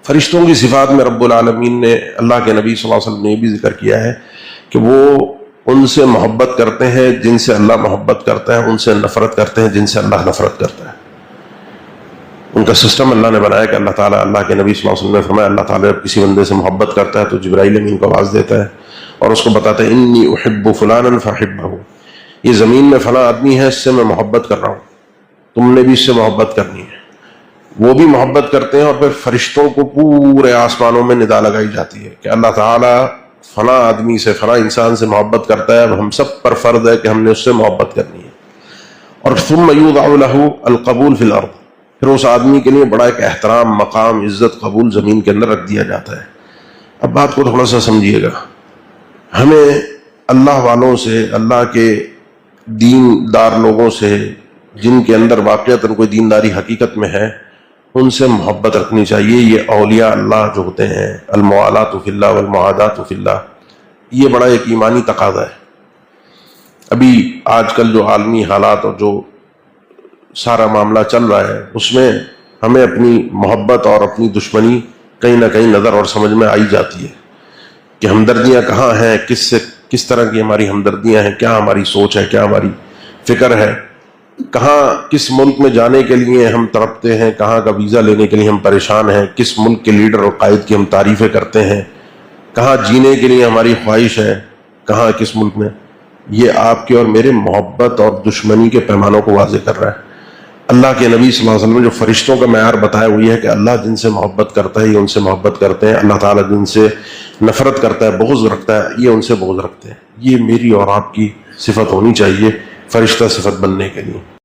فرشتوں کی صفات میں رب العالمین نے اللہ کے نبی صلی اللہ علیہ وسلم نے یہ بھی ذکر کیا ہے کہ وہ ان سے محبت کرتے ہیں جن سے اللہ محبت کرتا ہے، ان سے نفرت کرتے ہیں جن سے اللہ نفرت کرتا ہے۔ ان کا سسٹم اللہ نے بنایا کہ اللہ تعالیٰ، اللہ کے نبی صلی اللہ علیہ وسلم نے فرمایا، اللہ تعالیٰ جب کسی بندے سے محبت کرتا ہے تو جبرائیل امین کو آواز دیتا ہے اور اس کو بتاتا ہے انی احب فلانا فاحبہ، یہ زمین میں فلاں آدمی ہے، اس سے میں محبت کر رہا ہوں، تم نے بھی اس سے محبت کرنی ہے۔ وہ بھی محبت کرتے ہیں اور پھر فرشتوں کو پورے آسمانوں میں ندا لگائی جاتی ہے کہ اللہ تعالیٰ فلاں آدمی سے، فلاں انسان سے محبت کرتا ہے، اب ہم سب پر فرض ہے کہ ہم نے اس سے محبت کرنی ہے۔ اور ثم یوضع له القبول فی الارض، پھر اس آدمی کے لیے بڑا ایک احترام، مقام، عزت، قبول زمین کے اندر رکھ دیا جاتا ہے۔ اب بات کو تھوڑا سا سمجھیے گا، ہمیں اللہ والوں سے، اللہ کے دین دار لوگوں سے، جن کے اندر واقعتاً کوئی دینداری حقیقت میں ہے، ان سے محبت رکھنی چاہیے۔ یہ اولیاء اللہ جو ہوتے ہیں، الموالات فی اللہ والمعادات فی اللہ، یہ بڑا ایک ایمانی تقاضا ہے۔ ابھی آج کل جو عالمی حالات اور جو سارا معاملہ چل رہا ہے، اس میں ہمیں اپنی محبت اور اپنی دشمنی کہیں نہ کہیں نظر اور سمجھ میں آئی جاتی ہے کہ ہمدردیاں کہاں ہیں، کس طرح کی ہماری ہمدردیاں ہیں، کیا ہماری سوچ ہے، کیا ہماری فکر ہے، کہاں کس ملک میں جانے کے لیے ہم تڑپتے ہیں، کہاں کا ویزا لینے کے لیے ہم پریشان ہیں، کس ملک کے لیڈر اور قائد کی ہم تعریفیں کرتے ہیں، کہاں جینے کے لیے ہماری خواہش ہے، کہاں کس ملک میں۔ یہ آپ کے اور میرے محبت اور دشمنی کے پیمانوں کو واضح کر رہا ہے۔ اللہ کے نبی صلی اللہ علیہ وسلم نے جو فرشتوں کا معیار بتایا وہ یہ ہے کہ اللہ جن سے محبت کرتا ہے یہ ان سے محبت کرتے ہیں، اللہ تعالیٰ جن سے نفرت کرتا ہے، بغض رکھتا ہے، یہ ان سے بغض رکھتے ہیں۔ یہ میری اور آپ کی صفت ہونی چاہیے فرشتہ صفت بننے کے لیے۔